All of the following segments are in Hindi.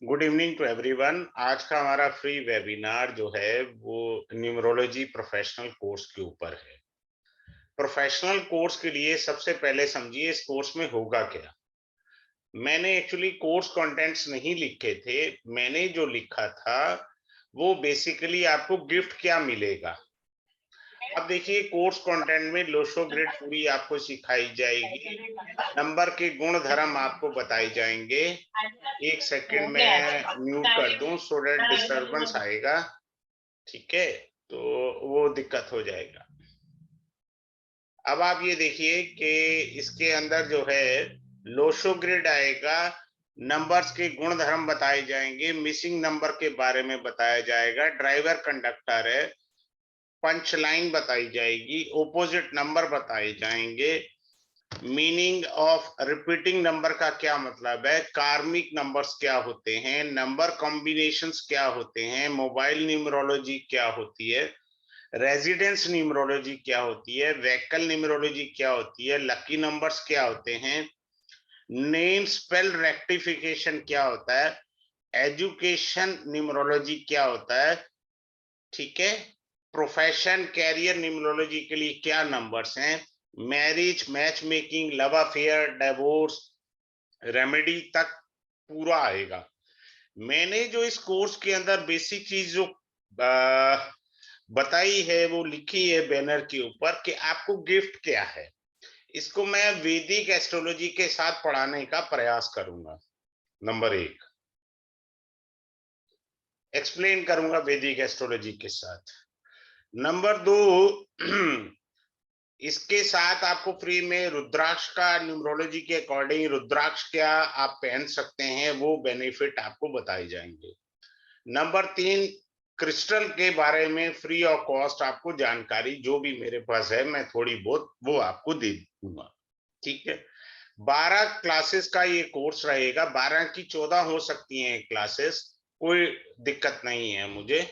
Good evening to everyone. आज का हमारा फ्री वेबिनार जो है वो न्यूमरोलॉजी प्रोफेशनल कोर्स के ऊपर है। प्रोफेशनल कोर्स के लिए सबसे पहले समझिए इस कोर्स में होगा क्या। मैंने एक्चुअली कोर्स कंटेंट्स नहीं लिखे थे। मैंने जो लिखा था वो बेसिकली आपको गिफ्ट क्या मिलेगा। अब देखिए कोर्स कंटेंट में लोशो ग्रिड पूरी आपको सिखाई जाएगी। नंबर के गुण धर्म आपको बताए जाएंगे। एक सेकंड में म्यूट कर दूं सो दैट डिस्टरबेंस आएगा। ठीक है, तो वो दिक्कत हो जाएगा। अब आप ये देखिए कि इसके अंदर जो है लोशो ग्रिड आएगा, नंबर्स के गुण धर्म बताए जाएंगे, मिसिंग नंबर के बारे में बताया जाएगा, ड्राइवर कंडक्टर है, पंच लाइन बताई जाएगी, ओपोजिट नंबर बताए जाएंगे, मीनिंग ऑफ रिपीटिंग नंबर का क्या मतलब है, कार्मिक नंबर्स क्या होते हैं, नंबर कॉम्बिनेशंस क्या होते हैं, मोबाइल न्यूमरोलॉजी क्या होती है, रेजिडेंस न्यूमरोलॉजी क्या होती है, व्हीकल न्यूमरोलॉजी क्या होती है, लकी नंबर्स क्या होते हैं, नेम स्पेल रेक्टिफिकेशन क्या होता है, एजुकेशन न्यूमरोलॉजी क्या होता है, ठीक है, प्रोफेशन कैरियर न्यूमरोलॉजी के लिए क्या नंबर्स हैं, marriage match making love affair divorce remedy तक पूरा आएगा। मैंने जो इस कोर्स के अंदर बेसिक चीज जो बताई है वो लिखी है बैनर के ऊपर कि आपको गिफ्ट क्या है। इसको मैं वैदिक एस्ट्रोलॉजी के साथ पढ़ाने का प्रयास करूंगा। नंबर एक एक्सप्लेन करूंगा वैदिक एस्ट्रोलॉजी के साथ। नंबर दो इसके साथ आपको फ्री में रुद्राक्ष का न्यूमरोलॉजी के अकॉर्डिंग रुद्राक्ष क्या आप पहन सकते हैं वो बेनिफिट आपको बताए जाएंगे। नंबर तीन क्रिस्टल के बारे में फ्री ऑफ कॉस्ट आपको जानकारी जो भी मेरे पास है मैं थोड़ी बहुत वो आपको दे दूंगा। ठीक है, 12 क्लासेस का ये कोर्स रहेगा। 12 की 14 हो सकती हैं क्लासेस, कोई दिक्कत नहीं है मुझे।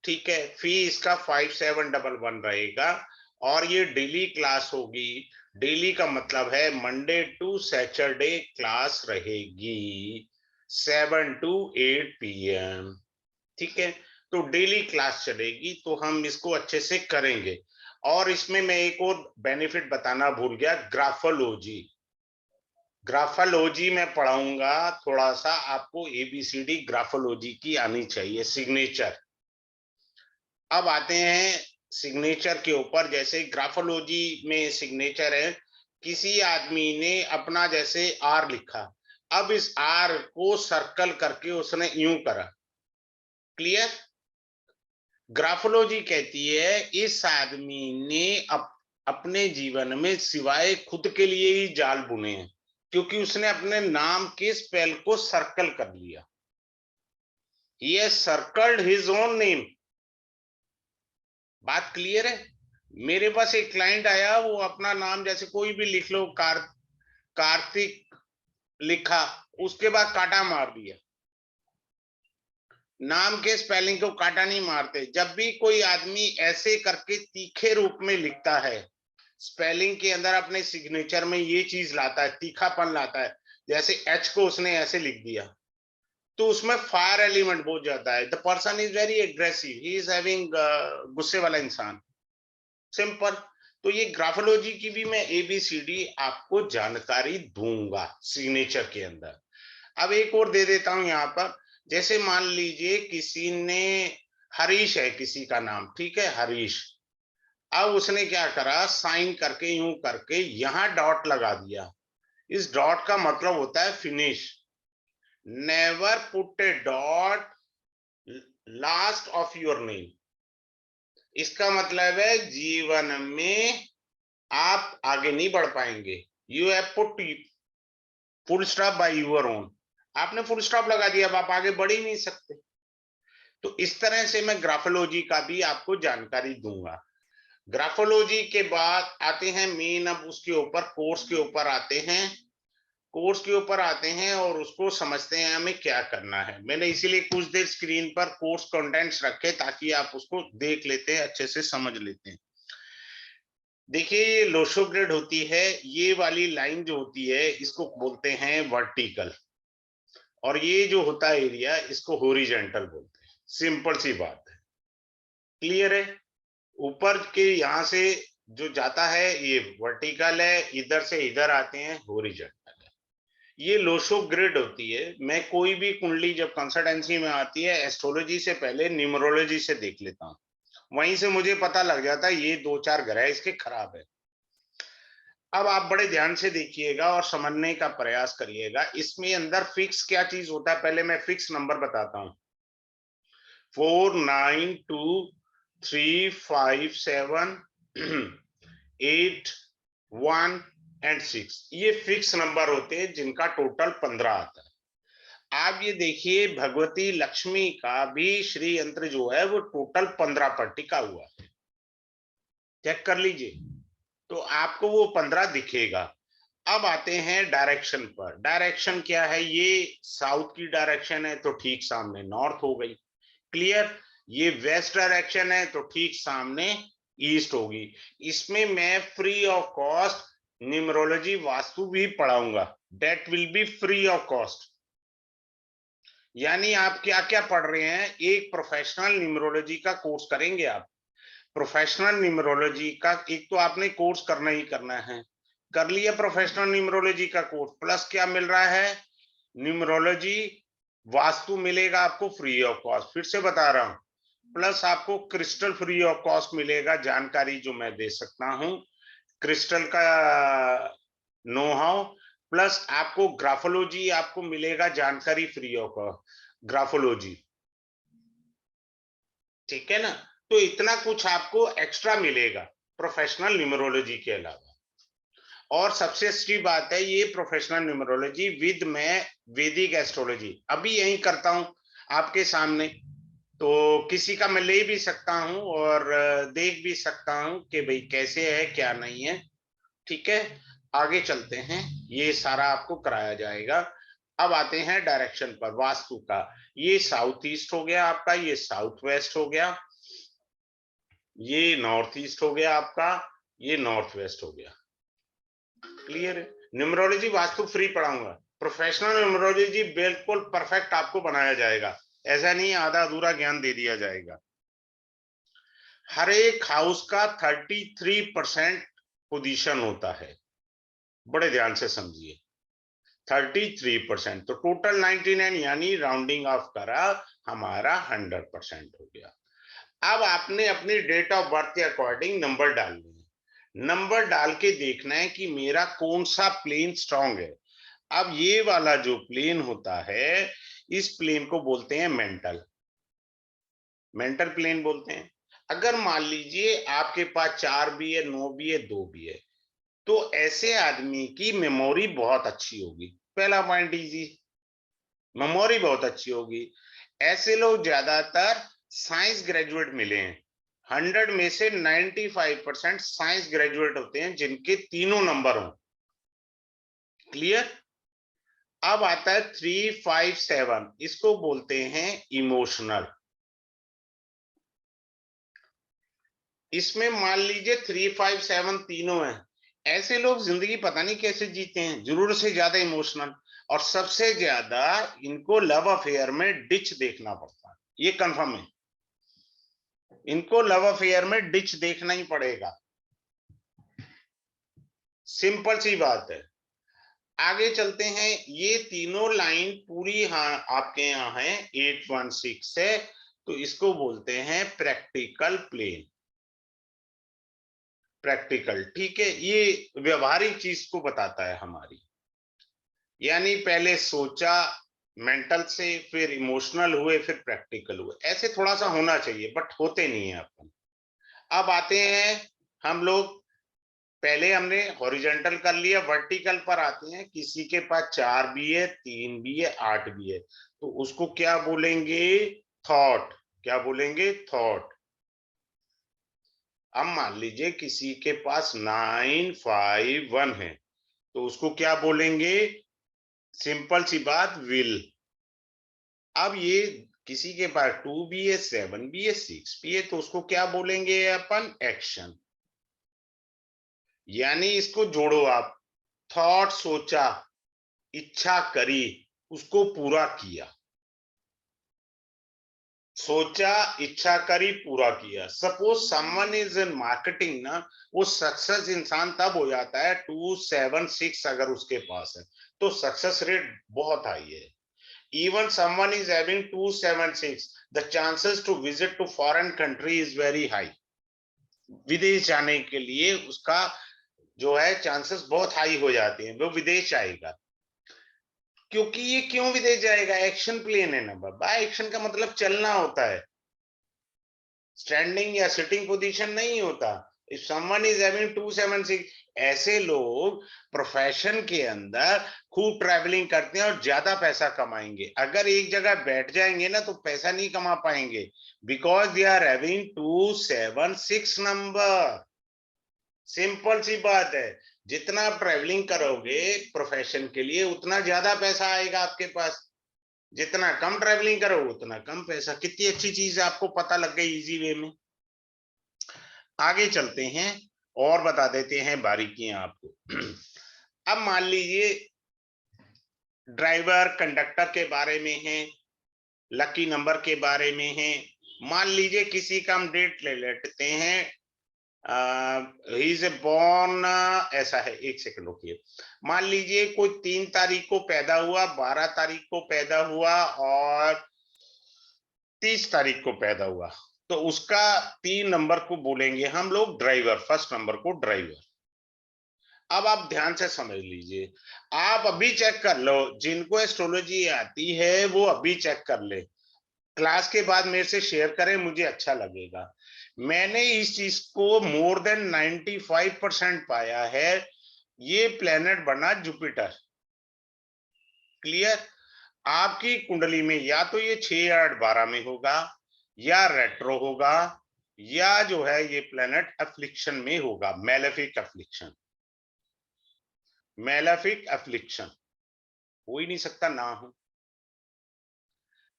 ठीक है, फी इसका 5711 रहेगा और ये डेली क्लास होगी। डेली का मतलब है मंडे टू सैटरडे क्लास रहेगी 7 to 8 PM। ठीक है, तो डेली क्लास चलेगी, तो हम इसको अच्छे से करेंगे। और इसमें मैं एक और बेनिफिट बताना भूल गया, ग्राफोलॉजी। ग्राफोलॉजी में पढ़ाऊंगा, थोड़ा सा आपको एबीसीडी ग्राफोलॉजी की आनी चाहिए, सिग्नेचर। अब आते हैं सिग्नेचर के ऊपर। जैसे ग्राफोलॉजी में सिग्नेचर है, किसी आदमी ने अपना जैसे आर लिखा, अब इस आर को सर्कल करके उसने यूं करा। क्लियर? ग्राफोलॉजी कहती है इस आदमी ने अपने जीवन में सिवाय खुद के लिए ही जाल बुने हैं, क्योंकि उसने अपने नाम के स्पेल को सर्कल कर लिया। He has circled his own name। बात क्लियर है? मेरे पास एक क्लाइंट आया, वो अपना नाम जैसे कोई भी लिख लो, कार्तिक लिखा, उसके बाद काटा मार दिया। नाम के स्पेलिंग को काटा नहीं मारते। जब भी कोई आदमी ऐसे करके तीखे रूप में लिखता है, स्पेलिंग के अंदर अपने सिग्नेचर में ये चीज लाता है, तीखापन लाता है, जैसे एच को उसने ऐसे लिख दिया, तो उसमें फायर एलिमेंट बहुत ज्यादा है। The person is very aggressive, he is having गुस्से वाला इंसान। सिंपल। तो ये ग्राफोलॉजी की भी मैं एबीसीडी आपको जानकारी दूंगा सिग्नेचर के अंदर। अब एक और दे देता हूं यहां पर। जैसे मान लीजिए किसी ने, हरीश है किसी का नाम, ठीक है, हरीश। अब उसने क्या करा, साइन करके यूं करके यहां डॉट लगा दिया। इस डॉट का मतलब होता है finish. Never put A dot last of your name. इसका मतलब है जीवन में आप आगे नहीं बढ़ पाएंगे। You have put full stop by your own. आपने फुल स्टॉप लगा दिया, अब आप आगे बढ़ ही नहीं सकते। तो इस तरह से मैं ग्राफोलॉजी का भी आपको जानकारी दूंगा। ग्राफोलॉजी के बाद आते हैं मेन, अब उसके ऊपर कोर्स के ऊपर आते हैं। कोर्स के ऊपर आते हैं और उसको समझते हैं हमें क्या करना है। मैंने इसीलिए कुछ देर स्क्रीन पर कोर्स कंटेंट्स रखे ताकि आप उसको देख लेते हैं, अच्छे से समझ लेते हैं। देखिए ये लोशो ग्रिड होती है, ये वाली लाइन जो होती है इसको बोलते हैं वर्टिकल, और ये जो होता है एरिया, इसको हॉरिजॉन्टल बोलते हैं। सिंपल सी बात है, क्लियर है। ऊपर के यहां से जो जाता है ये वर्टिकल है, इधर से इधर आते हैं हॉरिजॉन्टल है। ये लोशो ग्रिड होती है। मैं कोई भी कुंडली जब कंसल्टेंसी में आती है, एस्ट्रोलॉजी से पहले न्यूमरोलॉजी से देख लेता हूँ, वहीं से मुझे पता लग जाता है ये 2-4 ग्रह इसके खराब है। अब आप बड़े ध्यान से देखिएगा और समझने का प्रयास करिएगा। इसमें अंदर फिक्स क्या चीज होता है, पहले मैं फिक्स नंबर बताता हूं। 4, 9, 2, 3, 5, 7, 8, 1 एंड 6, ये फिक्स नंबर होते हैं जिनका टोटल 15 आता है। आप ये देखिए, भगवती लक्ष्मी का भी श्री यंत्र जो है वो टोटल 15 पर टिका हुआ है। चेक कर लीजिए, तो आपको वो 15 दिखेगा। अब आते हैं डायरेक्शन पर। डायरेक्शन क्या है, ये साउथ की डायरेक्शन है तो ठीक सामने नॉर्थ हो गई, क्लियर। ये वेस्ट डायरेक्शन है तो ठीक सामने ईस्ट होगी। इसमें मैं free of cost numerology vastu भी पढ़ाऊंगा, that will be free of cost. यानी आप क्या क्या पढ़ रहे हैं, एक प्रोफेशनल न्यूमरोलॉजी का कोर्स करेंगे आप। प्रोफेशनल न्यूमरोलॉजी का एक तो आपने कोर्स करना ही करना है, कर लिया प्रोफेशनल न्यूमरोलॉजी का कोर्स, प्लस क्या मिल रहा है, न्यूमरोलॉजी वास्तु मिलेगा आपको फ्री ऑफ कॉस्ट। फिर से बता रहा हूं, प्लस आपको क्रिस्टल फ्री ऑफ कॉस्ट मिलेगा, जानकारी जो मैं दे सकता हूं, क्रिस्टल का नो हाउ, प्लस आपको ग्राफोलॉजी आपको मिलेगा जानकारी फ्री ऑफ कॉस्ट, ग्राफोलॉजी, ठीक है ना। तो इतना कुछ आपको एक्स्ट्रा मिलेगा प्रोफेशनल न्यूमरोलॉजी के अलावा। और सबसे अच्छी बात है, ये प्रोफेशनल न्यूमरोलॉजी विद मैं वैदिक एस्ट्रोलॉजी अभी यही करता हूं आपके सामने, तो किसी का मैं ले भी सकता हूं और देख भी सकता हूं कि भाई कैसे है क्या नहीं है, ठीक है। आगे चलते हैं, ये सारा आपको कराया जाएगा। अब आते हैं डायरेक्शन पर वास्तु का। ये साउथ ईस्ट हो गया आपका, ये साउथ वेस्ट हो गया, ये नॉर्थ ईस्ट हो गया आपका, ये नॉर्थ वेस्ट हो गया, क्लियर है। न्यूमरोलॉजी वास्तु फ्री पढ़ाऊंगा, प्रोफेशनल न्यूमरोलॉजी बिल्कुल परफेक्ट आपको बनाया जाएगा, ऐसा नहीं आधा अधूरा ज्ञान दे दिया जाएगा। हर एक हाउस का 33% पोजीशन होता है, बड़े ध्यान से समझिए। 33%, तो टोटल 99, यानी राउंडिंग ऑफ करा हमारा 100% हो गया। अब आपने अपनी डेट ऑफ बर्थ के अकॉर्डिंग नंबर डालने हैं, नंबर डाल के देखना है कि मेरा कौन सा प्लेन स्ट्रांग है। अब ये वाला जो प्लेन होता है, इस प्लेन को बोलते हैं मेंटल, मेंटल प्लेन बोलते हैं। अगर मान लीजिए आपके पास 4 भी है, 9 भी है, 2 भी है, तो ऐसे आदमी की मेमोरी बहुत अच्छी होगी। पहला पॉइंट इजी, मेमोरी बहुत अच्छी होगी। ऐसे लोग ज्यादातर साइंस ग्रेजुएट मिले हैं, 100 में से 95% साइंस ग्रेजुएट होते हैं जिनके तीनों नंबर हों, क्लियर। अब आता है 357, इसको बोलते हैं इमोशनल। इसमें मान लीजिए 357 तीनों हैं, ऐसे लोग जिंदगी पता नहीं कैसे जीते हैं, जरूरत से ज्यादा इमोशनल, और सबसे ज्यादा इनको लव अफेयर में डिच देखना पड़ता है, ये कंफर्म है, इनको लव अफेयर में डिच देखना ही पड़ेगा, सिंपल सी बात है। आगे चलते हैं, ये तीनों लाइन पूरी हाँ आपके यहाँ है 816 से, तो इसको बोलते हैं प्रैक्टिकल प्लेन, प्रैक्टिकल, ठीक है। ये व्यवहारिक चीज को बताता है हमारी, यानी पहले सोचा मेंटल से, फिर इमोशनल हुए, फिर प्रैक्टिकल हुए, ऐसे थोड़ा सा होना चाहिए बट होते नहीं है अपन। अब आते हैं हम लोग, पहले हमने हॉरिजॉन्टल कर लिया, वर्टिकल पर आते हैं। किसी के पास 4 भी है, 3 भी है, 8 भी है, तो उसको क्या बोलेंगे, थॉट, क्या बोलेंगे, थॉट। अब मान लीजिए किसी के पास 951 है, तो उसको क्या बोलेंगे, सिंपल सी बात, विल। अब ये किसी के पास 2 भी है, 7 भी है, 6 भी है, तो उसको क्या बोलेंगे अपन, एक्शन। यानी इसको जोड़ो आप, थॉट सोचा, इच्छा करी, उसको पूरा किया, सोचा, इच्छा करी, पूरा किया। Suppose someone is in marketing ना, वो सक्सेस इंसान तब हो जाता है 276 अगर उसके पास है, तो सक्सेस रेट बहुत हाई है। Even someone is having 276, the chances to visit to foreign country is very high. विदेश जाने के लिए उसका जो है चांसेस बहुत हाई हो जाते हैं, वो विदेश जाएगा। क्योंकि ये क्यों विदेश जाएगा? एक्शन प्लेन है ना बाबा, एक्शन का मतलब चलना होता है, स्टैंडिंग या सिटिंग पोजीशन नहीं होता। इफ समवन इज हैविंग 276, ऐसे लोग प्रोफेशन के अंदर खूब ट्रैवलिंग करते हैं और ज्यादा पैसा कमाएंगे। अगर एक जगह बैठ जाएंगे ना तो पैसा नहीं कमा पाएंगे, because they are having 276 number. Simple सी बात है, जितना आप ट्रैवलिंग करोगे प्रोफेशन के लिए उतना ज्यादा पैसा आएगा आपके पास, जितना कम ट्रैवलिंग करो उतना कम पैसा। कितनी अच्छी चीज है, आपको पता लग गई इजी वे में। आगे चलते हैं और बता देते हैं बारीकियां आपको। अब मान लीजिए ड्राइवर कंडक्टर के बारे में है, लकी नंबर के बारे में है। मान लीजिए किसी का हम डेट ले लेते हैं, ही इज बॉर्न, ऐसा है, एक सेकंड रुकिए। मान लीजिए कोई 3 तारीख को पैदा हुआ, 12 तारीख को पैदा हुआ और 30 तारीख को पैदा हुआ, तो उसका 3 नंबर को बोलेंगे हम लोग ड्राइवर, फर्स्ट नंबर को ड्राइवर। अब आप ध्यान से समझ लीजिए, आप अभी चेक कर लो, जिनको एस्ट्रोलॉजी आती है वो अभी चेक कर ले, क्लास के बाद मेरे से शेयर करें, मुझे अच्छा लगेगा। मैंने इस चीज को मोर देन 95% पाया है। ये प्लेनेट बना जुपिटर। क्लियर? आपकी कुंडली में या तो ये 6, 8, 12 में होगा, या रेट्रो होगा, या जो है ये प्लेनेट अफ्लिक्शन में होगा, मेलेफिक अफ्लिक्शन। मेलेफिक अफ्लिक्शन हो ही नहीं सकता ना हो।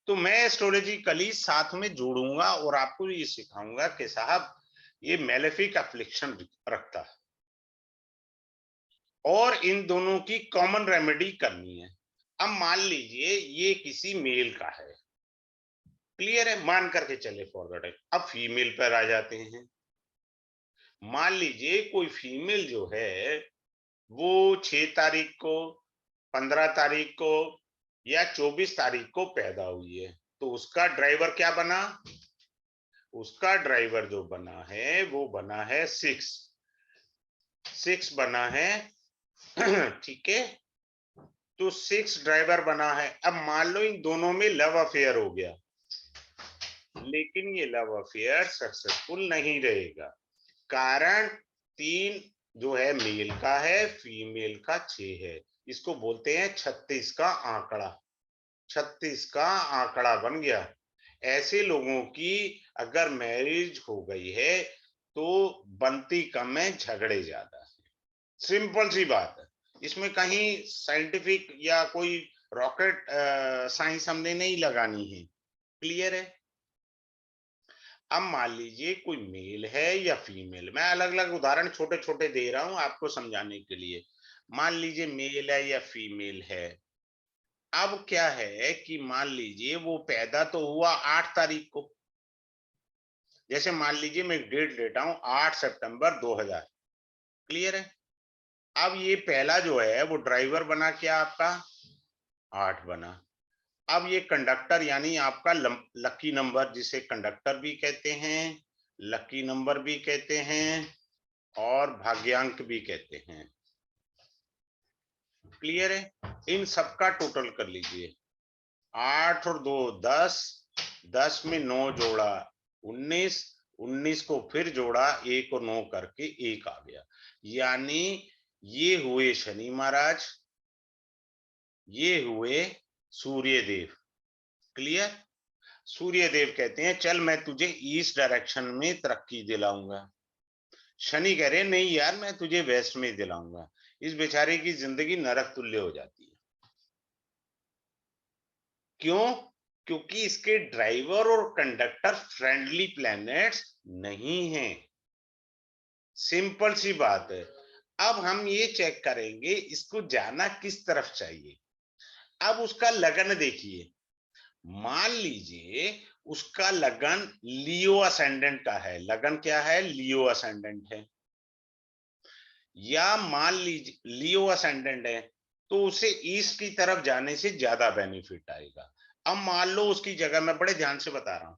तो मैं एस्ट्रोलॉजी कल साथ में जोड़ूंगा और आपको ये सिखाऊंगा कि साहब ये मेलेफिक अफ्लिक्शन रखता है और इन दोनों की कॉमन रेमेडी करनी है। अब मान लीजिए ये किसी मेल का है, क्लियर है, मान करके चले फॉर द टाइम। अब फीमेल पर आ जाते हैं। मान लीजिए कोई फीमेल जो है वो 6 तारीख को, 15 तारीख को या 24 तारीख को पैदा हुई है, तो उसका ड्राइवर क्या बना? उसका ड्राइवर जो बना है वो बना है 6 बना है। ठीक है, तो 6 ड्राइवर बना है। अब मान लो इन दोनों में लव अफेयर हो गया, लेकिन ये लव अफेयर सक्सेसफुल नहीं रहेगा, कारण 3 जो है मेल का है, फीमेल का 6 है। इसको बोलते हैं 36 का आंकड़ा। 36 का आंकड़ा बन गया। ऐसे लोगों की अगर मैरिज हो गई है तो बनती कम है, झगड़े ज्यादा है। सिंपल सी बात है, इसमें कहीं साइंटिफिक या कोई रॉकेट साइंस हमने नहीं लगानी है। क्लियर है? अब मान लीजिए कोई मेल है या फीमेल, मैं अलग अलग उदाहरण छोटे छोटे दे रहा हूं आपको समझाने के लिए। मान लीजिए मेल है या फीमेल है। अब क्या है कि मान लीजिए वो पैदा तो हुआ 8 तारीख को, जैसे मान लीजिए मैं डेट लेता हूं 8 सितंबर 2000। क्लियर है? अब ये पहला जो है वो ड्राइवर बना, क्या आपका 8 बना। अब ये कंडक्टर यानी आपका लकी नंबर, जिसे कंडक्टर भी कहते हैं, लकी नंबर भी कहते हैं और भाग्यांक भी कहते हैं। क्लियर है? इन सबका टोटल कर लीजिए, 8 और 2 10, 10 में 9 जोड़ा 19, 19 को फिर जोड़ा 1 और 9 करके 1 आ गया। यानी ये हुए शनि महाराज, ये हुए सूर्य देव। क्लियर? सूर्य देव कहते हैं चल मैं तुझे ईस्ट डायरेक्शन में तरक्की दिलाऊंगा। शनि कह रहे नहीं यार मैं तुझे वेस्ट में दिलाऊंगा। इस बेचारे की जिंदगी नरक तुल्य हो जाती है। क्यों? क्योंकि इसके ड्राइवर और कंडक्टर फ्रेंडली प्लैनेट्स नहीं हैं। सिंपल सी बात है। अब हम ये चेक करेंगे इसको जाना किस तरफ चाहिए। अब उसका लगन देखिए, मान लीजिए उसका लगन लियो असेंडेंट का है, लगन क्या है, लियो असेंडेंट है, या मान लीजिए लियो असेंडेंट है, तो उसे ईस्ट की तरफ जाने से ज्यादा बेनिफिट आएगा। अब मान लो उसकी जगह, मैं बड़े ध्यान से बता रहा हूं,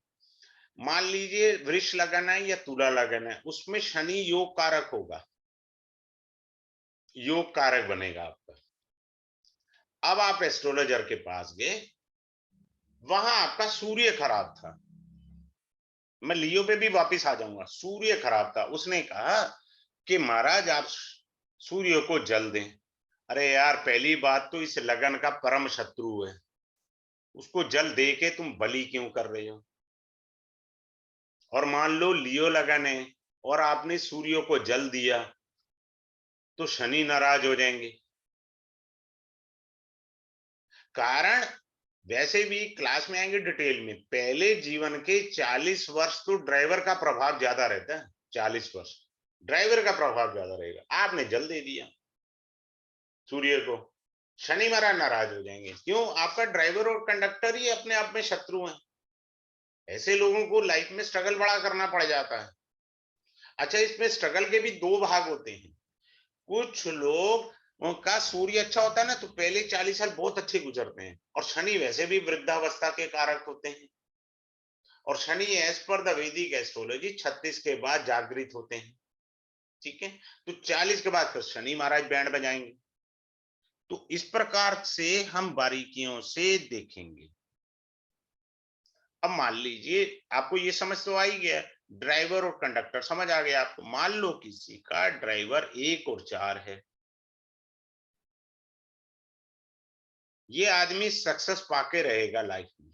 मान लीजिए वृष लगन है या तुला लगन है, उसमें शनि योग कारक होगा, योग कारक बनेगा आपका। अब आप एस्ट्रोलॉजर के पास गए, वहां आपका सूर्य खराब था, मैं लियो पे भी वापस आ जाऊंगा, सूर्य खराब था, उसने कहा कि महाराज आप सूर्य को जल दें। अरे यार, पहली बात तो इस लगन का परम शत्रु है, उसको जल दे के तुम बलि क्यों कर रहे हो। और मान लो लियो लगन है और आपने सूर्य को जल दिया, तो शनि नाराज हो जाएंगे। कारण वैसे भी क्लास में आएंगे डिटेल में, पहले जीवन के 40 वर्ष तो ड्राइवर का प्रभाव ज्यादा रहता है, 40 वर्ष ड्राइवर का प्रभाव ज्यादा रहेगा, आपने जल दे दिया सूर्य को, शनि महाराज नाराज हो जाएंगे। क्यों? आपका ड्राइवर और कंडक्टर ही अपने आप में शत्रु हैं। ऐसे लोगों को लाइफ में स्ट्रगल बड़ा करना पड़ जाता है। अच्छा, इसमें स्ट्रगल के भी दो भाग होते हैं। कुछ लोग का सूर्य अच्छा होता है ना, तो पहले 40 साल बहुत अच्छे गुजरते हैं, और शनि वैसे भी वृद्धावस्था के कारक होते हैं, और शनि एज पर द वैदिक एस्ट्रोलॉजी 36 के बाद जागृत होते हैं। ठीक है, तो 40 के बाद फिर शनि महाराज बैंड बजाएंगे। तो इस प्रकार से हम बारीकियों से देखेंगे। अब मान लीजिए आपको ये समझ तो आ ही गया, ड्राइवर और कंडक्टर समझ आ गया आपको। मान लो किसी का ड्राइवर 1 और 4 है, ये आदमी सक्सेस पाके रहेगा लाइफ में।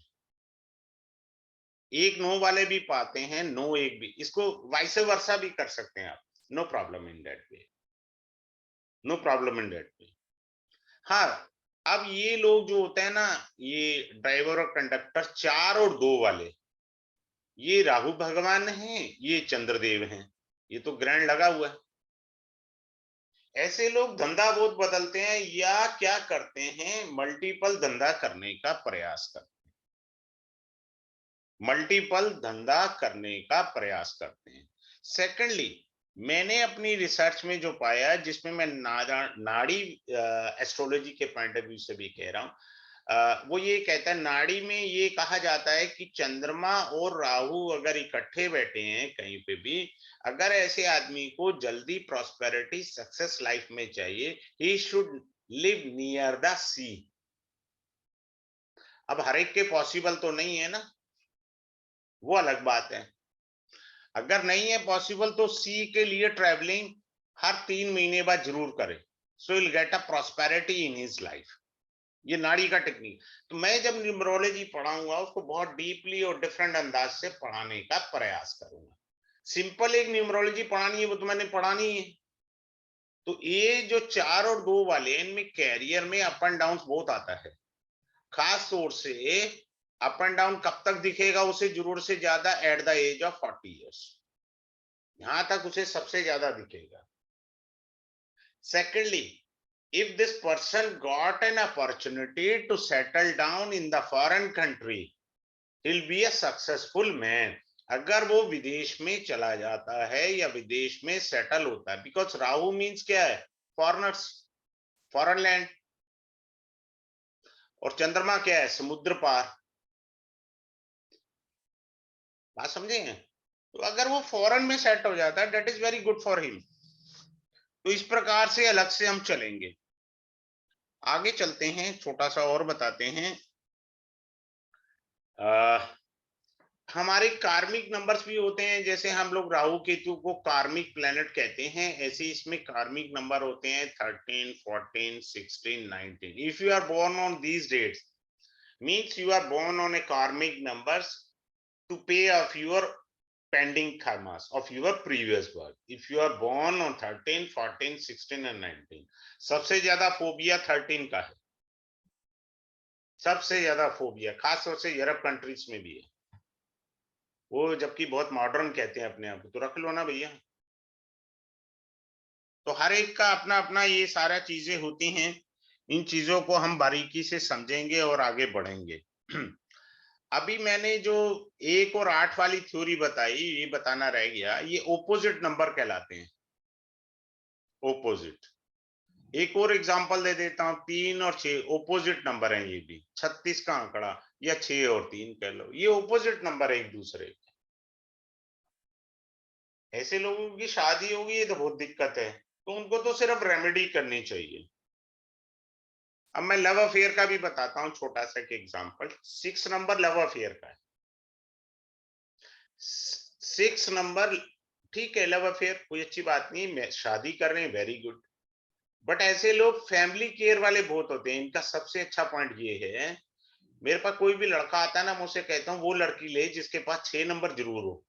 1 9 वाले भी पाते हैं, 9 1 भी, इसको वाइस वर्सा भी कर सकते हैं आप, no problem in that way, no problem in that way. हाँ, अब ये लोग जो होते हैं ना, ये ड्राइवर और कंडक्टर 4 और 2 वाले, ये राहु भगवान हैं, ये चंद्रदेव हैं, ये तो ग्रहण लगा हुआ है। ऐसे लोग धंधा बहुत बदलते हैं, या क्या करते हैं, मल्टीपल धंधा करने का प्रयास करते हैं, मल्टीपल धंधा करने का प्रयास करते हैं। सेकेंडली, मैंने अपनी रिसर्च में जो पाया, जिसमें मैं नाड़ी एस्ट्रोलॉजी के पॉइंट ऑफ व्यू से भी कह रहा हूं, वो ये कहता है, नाड़ी में ये कहा जाता है कि चंद्रमा और राहु अगर इकट्ठे बैठे हैं कहीं पे भी, अगर ऐसे आदमी को जल्दी प्रॉस्पेरिटी सक्सेस लाइफ में चाहिए, he should live near the sea. अब हर एक के पॉसिबल तो नहीं है ना, वो अलग बात है। अगर नहीं है पॉसिबल, तो सी के लिए ट्रैवलिंग हर 3 महीने बाद जरूर करे, so will get a prosperity in his life. ये नाड़ी का टेक्निक। तो मैं जब न्यूमरोलॉजी पढ़ाऊंगा, उसको बहुत डीपली और डिफरेंट अंदाज से पढ़ाने का प्रयास करूंगा। सिंपल एक न्यूमरोलॉजी पढ़ानी है, वो तो मैंने पढ़ानी है। तो ये जो 4 और 2 वाले, इनमें कैरियर में अप एंड डाउन बहुत आता है। खास तौर से अप एंड डाउन कब तक दिखेगा उसे, जरूर से ज्यादा at the age of 40 years, यहां तक उसे सबसे ज्यादा दिखेगा। Secondly, if this person got an opportunity to settle down in the foreign country, he'll be a successful man. अगर वो विदेश में चला जाता है या विदेश में सेटल होता है, बिकॉज राहु मीन्स क्या है, फॉरनर्स, फॉरेन लैंड, और चंद्रमा क्या है, समुद्र पार। बात समझे हैं? तो अगर वो फॉरेन में सेट हो जाता है, that is very good for him. तो इस प्रकार से अलग से हम चलेंगे, आगे चलते हैं, छोटा सा और बताते हैं। हमारे कार्मिक नंबर्स भी होते हैं, जैसे हम लोग राहु केतु को कार्मिक प्लेनेट कहते हैं, ऐसे इसमें कार्मिक नंबर होते हैं 13 14 16 19। If you are born on these dates, means you are born on a karmic numbers to pay off your pending karmas of your previous birth. If you are born on 13 14 16 and 19, सबसे ज्यादा फोबिया 13 का है, सबसे ज्यादा फोबिया, खास तौर से यूरोप कंट्रीज में भी है वो, जबकि बहुत मॉडर्न कहते हैं अपने आप को, तो रख लो ना भैया। तो हर एक का अपना अपना ये सारा चीजें होती हैं। इन चीजों को हम बारीकी से समझेंगे और आगे बढ़ेंगे। अभी मैंने जो 1 और 8 वाली थ्योरी बताई, ये बताना रह गया, ये ऑपोजिट नंबर कहलाते हैं, ऑपोजिट। एक और एग्जांपल दे देता हूं, 3 और 6 ऑपोजिट नंबर हैं, ये भी 36 का आंकड़ा या 6 और 3 कह लो, ये ऑपोजिट नंबर है एक दूसरे के। ऐसे लोगों की शादी होगी, ये तो बहुत दिक्कत है, तो उनको तो सिर्फ रेमेडी करनी चाहिए। अब मैं लव अफेयर का भी बताता हूँ, छोटा सा एक एग्जांपल। 6 नंबर लव अफेयर का है। 6 नंबर ठीक है, लव अफेयर कोई अच्छी बात नहीं, शादी कर रहे हैं, वेरी गुड। बट ऐसे लोग फैमिली केयर वाले बहुत होते हैं। इनका सबसे अच्छा पॉइंट ये है, मेरे पास कोई भी लड़का आता है ना, मैं उसे कहता हूँ वो लड़की ले जिसके पास 6 नंबर जरूर हो।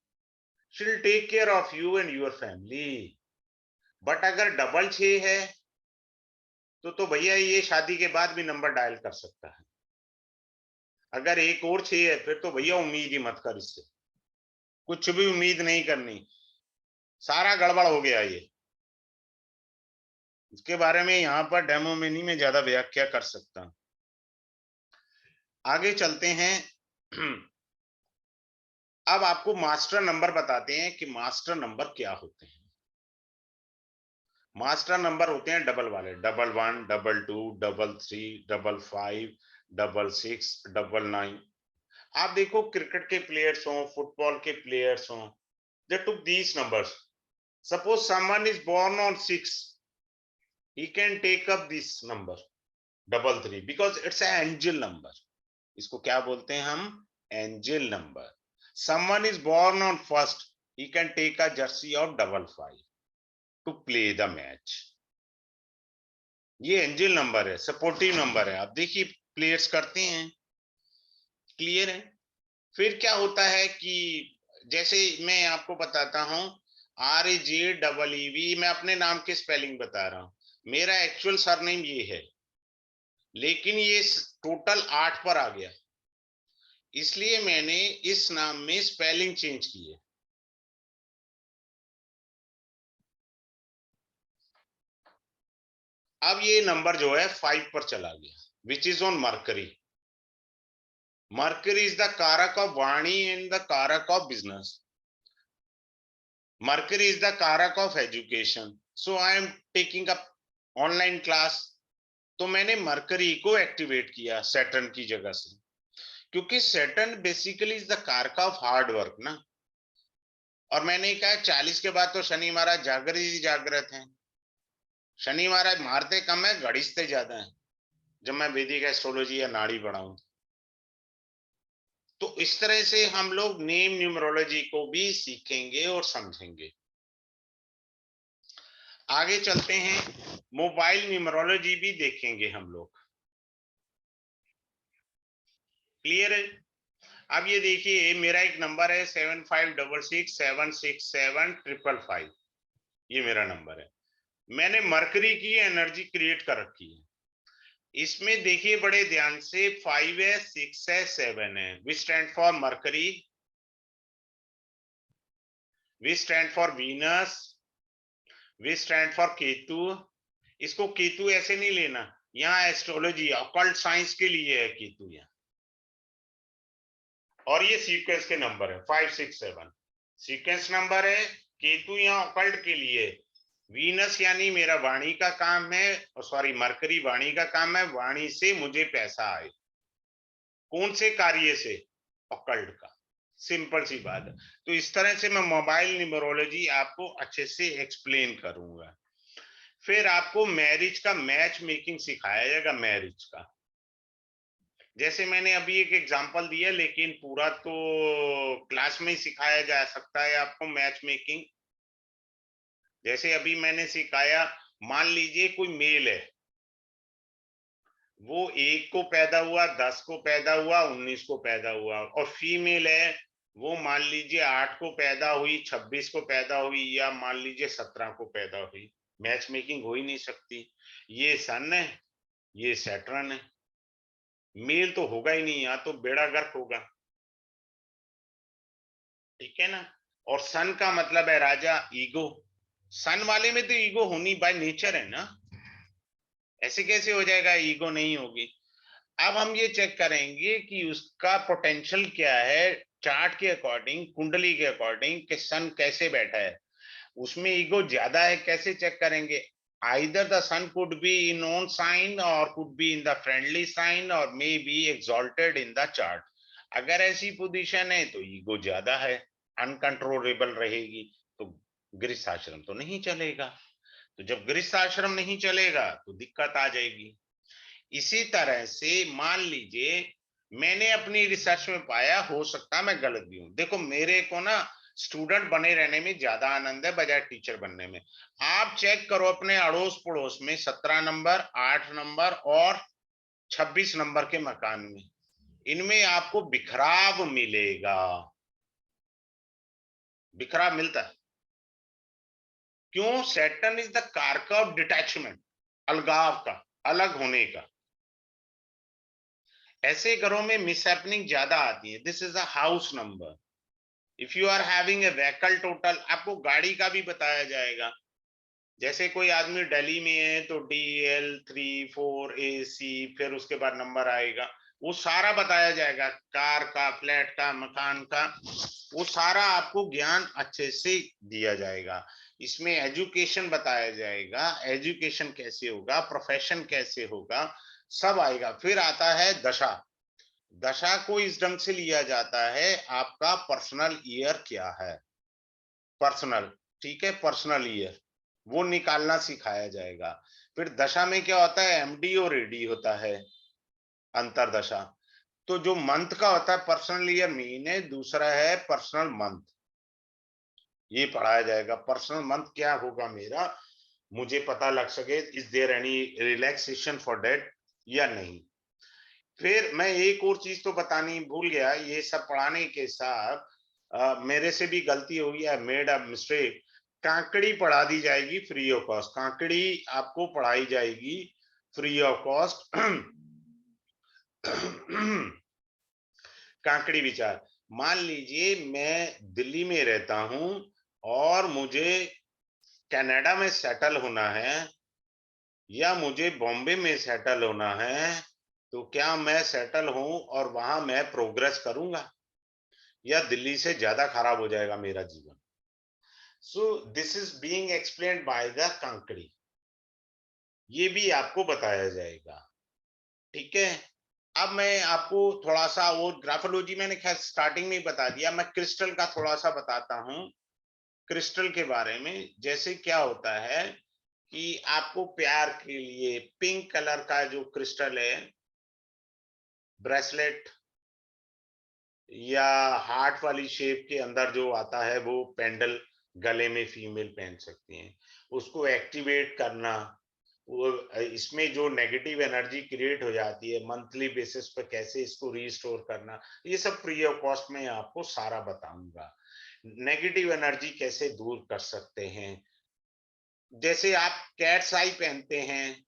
She will take care of you and your family. But अगर डबल 6 है तो भैया ये शादी के बाद भी नंबर डायल कर सकता है। अगर एक और 6 है फिर तो भैया उम्मीद ही मत कर इससे, कुछ भी उम्मीद नहीं करनी, सारा गड़बड़ हो गया ये। इसके बारे में यहाँ पर डेमो में नहीं मैं ज्यादा व्याख्या कर सकता। आगे चलते हैं। अब आपको मास्टर नंबर बताते हैं कि मास्टर नंबर क्या होते हैं। मास्टर नंबर होते हैं डबल वाले, 11, 22, 33, 55, 66, 99। आप देखो क्रिकेट के प्लेयर्स हो, फुटबॉल के प्लेयर्स हो, they took these numbers. Suppose someone is born on 6, he can take up this number 33 because it's an angel number. इसको क्या बोलते हैं हम? Angel number. Someone is born on 1st, he can take a jersey of 55 to play the match. ये एंजल नंबर है, सपोर्टिव नंबर है। आप देखिए प्लेयर्स करते हैं, क्लियर है। फिर क्या होता है कि जैसे मैं आपको बताता हूं, RAJEEV, मैं अपने नाम के स्पेलिंग बता रहा हूं। मेरा एक्चुअल सरनेम ये है, लेकिन ये टोटल 8 पर आ गया, इसलिए मैंने इस नाम में स्पेलिंग चेंज की है। अब ये नंबर जो है 5 पर चला गया, which is on mercury. Mercury is the कारक ऑफ वाणी एंड द कारक of business. Mercury is the कारक of education. So I am taking up online class. तो मैंने मरकरी को एक्टिवेट किया सैटर्न की जगह से, क्योंकि सैटर्न बेसिकली इज द कारक ऑफ हार्ड वर्क ना। और मैंने कहा 40 के बाद तो शनि महाराज जागृत हैं। शनि महाराज मारते कम है, गढ़िसते ज्यादा है, जब मैं वैदिक एस्ट्रोलॉजी या नाड़ी पढ़ाऊं। तो इस तरह से हम लोग नेम न्यूमरोलॉजी को भी सीखेंगे और समझेंगे। आगे चलते हैं, मोबाइल न्यूमरोलॉजी भी देखेंगे हम लोग, क्लियर है। अब ये देखिए मेरा एक नंबर है 7566767555, ये मेरा नंबर है। मैंने मरकरी की एनर्जी क्रिएट कर रखी है। इसमें देखिए बड़े ध्यान से, 5 है, 6 है, 7 है। We stand for Mercury, we stand for Venus, we stand for Ketu. इसको केतु ऐसे नहीं लेना, यहाँ एस्ट्रोलॉजी ऑकल्ट साइंस के लिए है केतु यहाँ। और ये सीक्वेंस के नंबर है 5, 6, 7 सीक्वेंस नंबर है। केतु यहाँ ऑकल्ट के लिए, वीनस यानी मेरा वाणी का काम है, और सॉरी मरकरी वाणी का काम है, वाणी से मुझे पैसा आए। कौन से कार्य से? ऑकल्ट का। सिंपल सी बात है। तो इस तरह से मैं मोबाइल न्यूमरोलॉजी आपको अच्छे से एक्सप्लेन करूंगा। फिर आपको मैरिज का मैच मेकिंग सिखाया जाएगा, मैरिज का। जैसे मैंने अभी एक एग्जांपल दिया, लेकिन पूरा तो क्लास में ही सिखाया जा सकता है आपको मैच मेकिंग। जैसे अभी मैंने सिखाया, मान लीजिए कोई मेल है, वो 1 को पैदा हुआ, 10 को पैदा हुआ, 19 को पैदा हुआ, और फीमेल है, वो मान लीजिए 8 को पैदा हुई, 26 को पैदा हुई, या मान लीजिए 17 को पैदा हुई। मैच मेकिंग हो ही नहीं सकती। ये सन है, ये सैटर्न है, मेल तो होगा ही नहीं, यहाँ तो बेड़ा गर्क होगा, ठीक है ना। और सन का मतलब है राजा, ईगो। सन वाले में तो ईगो होनी बाय नेचर है ना। ऐसे कैसे हो जाएगा, ईगो नहीं होगी। अब हम ये चेक करेंगे कि उसका पोटेंशियल क्या है चार्ट के अकॉर्डिंग, कुंडली के अकॉर्डिंग, कि सन कैसे बैठा है, उसमें ईगो ज्यादा है, कैसे चेक करेंगे? Either the sun could be in own sign और could be in the friendly sign और may be exalted in the chart. अगर ऐसी पोजीशन है तो ईगो ज्यादा है, अनकंट्रोलेबल रहेगी, तो गृहस्थ आश्रम तो नहीं चलेगा। तो जब गृहस्थ आश्रम नहीं चलेगा तो दिक्कत आ जाएगी। इसी तरह से मान लीजिए मैंने अपनी रिसर्च में पाया, हो सकता है मैं गलत भी हूं, देखो मेरे को ना स्टूडेंट बने रहने में ज्यादा आनंद है बजाय टीचर बनने में। आप चेक करो अपने अड़ोस पड़ोस में 17 नंबर, 8 नंबर और 26 नंबर के मकान में, इनमें आपको बिखराव मिलेगा। बिखराव मिलता है। क्यों? सैटर्न इज द कारक ऑफ डिटैचमेंट, अलगाव का, अलग होने का। ऐसे घरों में मिसहैपनिंग ज्यादा आती है। This is a house number. If you are having a vehicle total, आपको गाड़ी का भी बताया जाएगा। जैसे कोई आदमी दिल्ली में है तो DL34AC, फिर उसके बाद नंबर आएगा, वो सारा बताया जाएगा, कार का, फ्लैट का, मकान का, वो सारा आपको ज्ञान अच्छे से दिया जाएगा। इसमें एजुकेशन बताया जाएगा, एजुकेशन कैसे होगा, प्रोफेशन कैसे होगा, सब आएगा। फिर आता है दशा। दशा को इस ढंग से लिया जाता है, आपका पर्सनल ईयर क्या है, पर्सनल, ठीक है, पर्सनल ईयर वो निकालना सिखाया जाएगा। फिर दशा में क्या होता है, MD और AD होता है, अंतरदशा। तो जो मंथ का होता है पर्सनल ईयर महीने, दूसरा है पर्सनल मंथ, ये पढ़ाया जाएगा। पर्सनल मंथ क्या होगा मेरा, मुझे पता लग सके, is there any relaxation for date या नहीं। फिर मैं एक और चीज तो बतानी भूल गया, ये सब पढ़ाने के साथ मेरे से भी गलती हो गई, आई मेड अ मिस्टेक। कांकड़ी पढ़ा दी जाएगी फ्री ऑफ कॉस्ट, कांकड़ी आपको पढ़ाई जाएगी फ्री ऑफ कॉस्ट। कांकड़ी विचार। मान लीजिए मैं दिल्ली में रहता हूं और मुझे कनाडा में सेटल होना है या मुझे बॉम्बे में सेटल होना है, तो क्या मैं सेटल हूं और वहां मैं प्रोग्रेस करूंगा या दिल्ली से ज्यादा खराब हो जाएगा मेरा जीवन? So this is being explained by the कांकड़ी, ये भी आपको बताया जाएगा। ठीक है। अब मैं आपको थोड़ा सा, वो ग्राफोलॉजी मैंने खैर स्टार्टिंग में ही बता दिया, मैं क्रिस्टल का थोड़ा सा बताता हूँ। क्रिस्टल के बारे में, जैसे क्या होता है कि आपको प्यार के लिए पिंक कलर का जो क्रिस्टल है, ब्रेसलेट या हार्ट वाली शेप के अंदर जो आता है, वो पेंडल गले में फीमेल पहन सकती हैं, उसको एक्टिवेट करना, वो इसमें जो नेगेटिव एनर्जी क्रिएट हो जाती है मंथली बेसिस पे, कैसे इसको रीस्टोर करना, ये सब फ्री ऑफ कॉस्ट में आपको सारा बताऊंगा। नेगेटिव एनर्जी कैसे दूर कर सकते हैं। जैसे आप कैट्स आई पहनते हैं,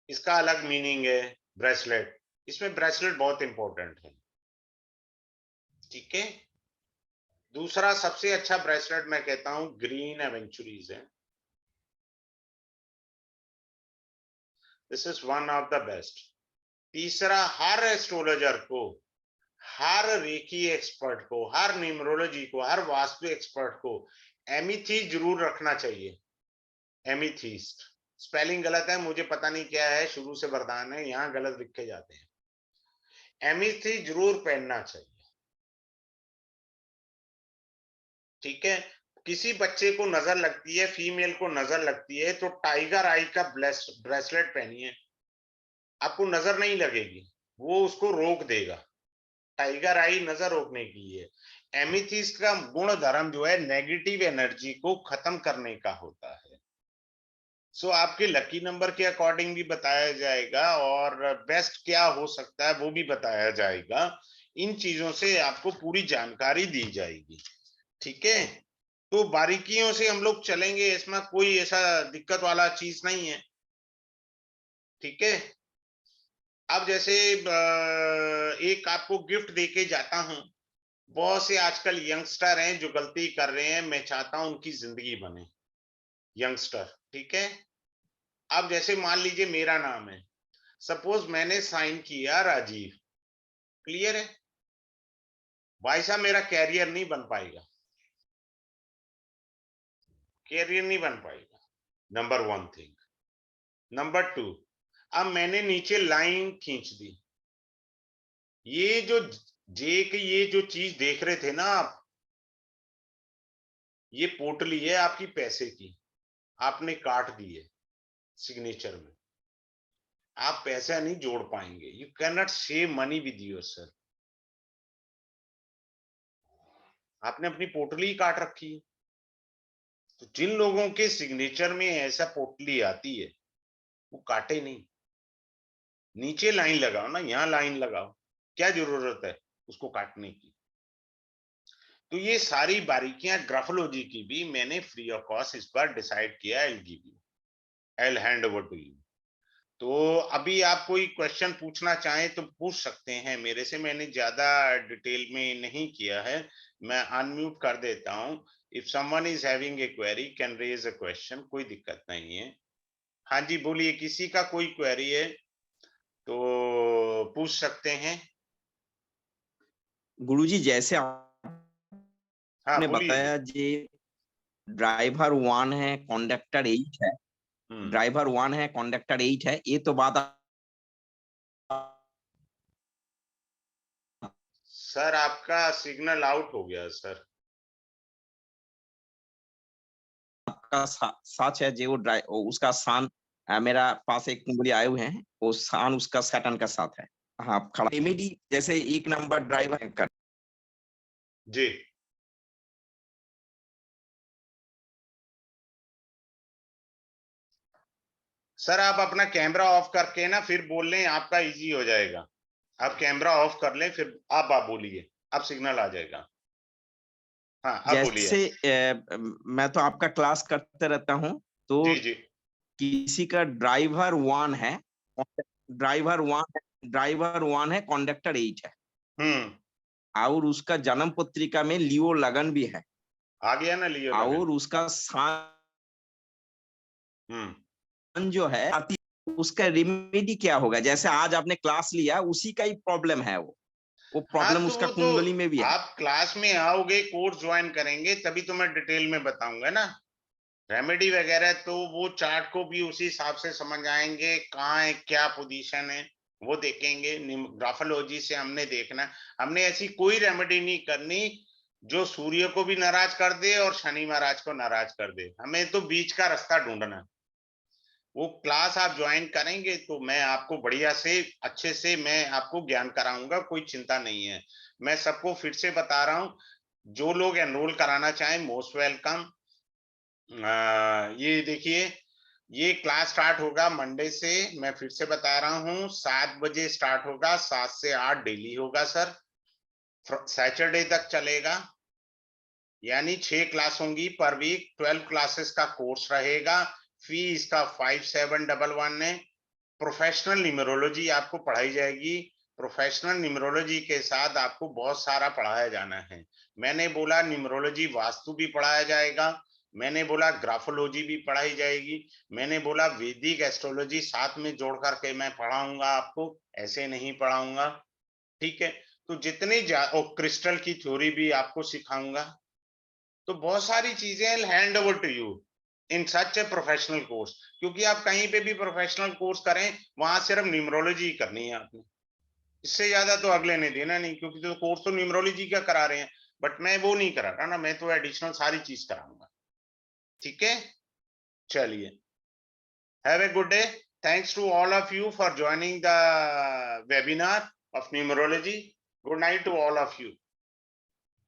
इसका अलग मीनिंग है, ब्रेसलेट, इसमें ब्रेसलेट बहुत इंपॉर्टेंट है। ठीक है। दूसरा सबसे अच्छा ब्रेसलेट मैं कहता हूं ग्रीन एवेंचुरीज है, this is one of the best. तीसरा, हर एस्ट्रोलॉजर को, हर रेकी एक्सपर्ट को, हर न्यूमरोलॉजी को, हर वास्तु एक्सपर्ट को एमिथीस्ट जरूर रखना चाहिए। एमिथीस्ट, स्पेलिंग गलत है, मुझे पता नहीं क्या है, शुरू से वरदान है, यहाँ गलत लिखे जाते हैं। एमिथीस्ट जरूर पहनना चाहिए। ठीक है। किसी बच्चे को नजर लगती है, फीमेल को नजर लगती है, तो टाइगर आई का ब्रेसलेट पहनिए, आपको नजर नहीं लगेगी, वो उसको रोक देगा। टाइगर आई नजर रोकने के लिए। एमिथिस्ट का गुण धर्म जो है नेगेटिव एनर्जी को खत्म करने का होता है। सो आपके लकी नंबर के अकॉर्डिंग भी बताया जाएगा और बेस्ट क्या हो सकता है वो भी बताया जाएगा। इन चीजों से आपको पूरी जानकारी दी जाएगी। ठीक है। तो बारीकियों से हम लोग चलेंगे, इसमें कोई ऐसा दिक्कत वाला चीज नहीं है। ठीक है। अब जैसे एक आपको गिफ्ट देके जाता हूं। बहुत से आजकल यंगस्टर हैं जो गलती कर रहे हैं, मैं चाहता हूं उनकी जिंदगी बने। यंगस्टर, ठीक है, अब जैसे मान लीजिए मेरा नाम है, सपोज मैंने साइन किया राजीव, क्लियर है भाई साहब, मेरा कैरियर नहीं बन पाएगा, कैरियर नहीं बन पाएगा, नंबर 1 थिंग। नंबर 2, अब मैंने नीचे लाइन खींच दी, ये जो जे की ये जो चीज देख रहे थे ना आप, ये पोटली है आपकी पैसे की, आपने काट दी है सिग्नेचर में, आप पैसा नहीं जोड़ पाएंगे, you can not save money with yourself, आपने अपनी पोटली ही काट रखी है। तो जिन लोगों के सिग्नेचर में ऐसा पोटली आती है वो काटे नहीं, नीचे लाइन लगाओ ना, यहाँ लाइन लगाओ, क्या जरूरत है उसको काटने की। तो ये सारी बारीकियां ग्राफोलॉजी की भी मैंने फ्री ऑफ कॉस्ट इस बार डिसाइड किया, I will give you, I will hand over to you. तो अभी आप कोई क्वेश्चन पूछना चाहें तो पूछ सकते हैं मेरे से, मैंने ज्यादा डिटेल में नहीं किया है, मैं अनम्यूट कर देता हूं। If someone is having a query can raise a question, कोई दिक्कत नहीं है। हाँ जी बोलिए, किसी का कोई क्वेरी है तो पूछ सकते हैं। गुरुजी जैसे हाँ आपने बोलिए जी। बताया जी, ड्राइवर 1 है, कंडक्टर 8 है, ड्राइवर 1 है, कंडक्टर 8 है, ये तो बात सर आपका सिग्नल आउट हो गया सर। आपका सच है, जो उसका सान मेरा पास एक कुंबली आए हुए हैं, वो सान उसका सैटर्न का साथ है। हाँ, आप खड़ा रेमेडी जैसे 1 नंबर ड्राइवर कर जी सर, आप अपना कैमरा ऑफ करके ना फिर बोल लें, आपका इजी हो जाएगा। आप कैमरा ऑफ कर लें, फिर आप बोलिए, अब सिग्नल आ जाएगा। हाँ अब बोलिए। जैसे मैं तो आपका क्लास करते रहता हूँ, तो जी जी। किसी का ड्राइवर 1 ड्राइवर 1 है, कंडक्टर 8 है, हम्म, और उसका जन्म पत्रिका में लियो लगन भी है, आ गया ना लियो लगन। और उसका सान हम्म, जो है उसका रेमेडी क्या होगा? जैसे आज आपने क्लास लिया, उसी का ही प्रॉब्लम है, वो हाँ प्रॉब्लम तो उसका वो तो कुंडली में भी है। आप क्लास में आओगे, कोर्स ज्वाइन करेंगे तभी तो मैं डिटेल में बताऊंगा ना। रेमेडी वगैरह तो वो चार्ट को भी उसी हिसाब से समझ आएंगे, कहाँ है क्या पोजीशन है वो देखेंगे। ग्राफोलॉजी से हमने देखना है, हमने ऐसी कोई रेमेडी नहीं करनी जो सूर्य को भी नाराज कर दे और शनि महाराज को नाराज कर दे, हमें तो बीच का रास्ता ढूंढना है। वो क्लास आप ज्वाइन करेंगे तो मैं आपको बढ़िया से अच्छे से मैं आपको ज्ञान कराऊंगा, कोई चिंता नहीं है। मैं सबको फिर से बता रहा हूँ, जो लोग एनरोल कराना चाहें मोस्ट वेलकम। ये देखिए, ये क्लास स्टार्ट होगा मंडे से, मैं फिर से बता रहा हूँ 7 बजे स्टार्ट होगा, 7 से 8 डेली होगा सर, सैटरडे तक चलेगा, यानी 6 क्लास होंगी पर वीक, 12 क्लासेस का कोर्स रहेगा। फी इसका 5711 है। प्रोफेशनल न्यूमरोलॉजी आपको पढ़ाई जाएगी, प्रोफेशनल न्यूमरोलॉजी के साथ आपको बहुत सारा पढ़ाया जाना है। मैंने बोला न्यूमरोलॉजी वास्तु भी पढ़ाया जाएगा, मैंने बोला ग्राफोलॉजी भी पढ़ाई जाएगी, मैंने बोला वैदिक एस्ट्रोलॉजी साथ में जोड़ करके मैं पढ़ाऊंगा आपको, ऐसे नहीं पढ़ाऊंगा, ठीक है। तो जितने और क्रिस्टल की थ्योरी भी आपको सिखाऊंगा, तो बहुत सारी चीजें hand over to you in such a professional course. क्योंकि आप कहीं पे भी प्रोफेशनल कोर्स करें, वहां सिर्फ न्यूमरोलॉजी करनी है आपने, इससे ज्यादा तो अगले ने देना नहीं, क्योंकि तो कोर्स तो न्यूमरोलॉजी का करा रहे हैं। बट मैं वो नहीं करा रहा ना, मैं तो एडिशनल सारी चीज कराऊंगा, ठीक है। चलिए, have a good day, thanks to all of you for joining the webinar of numerology, good night to all of you.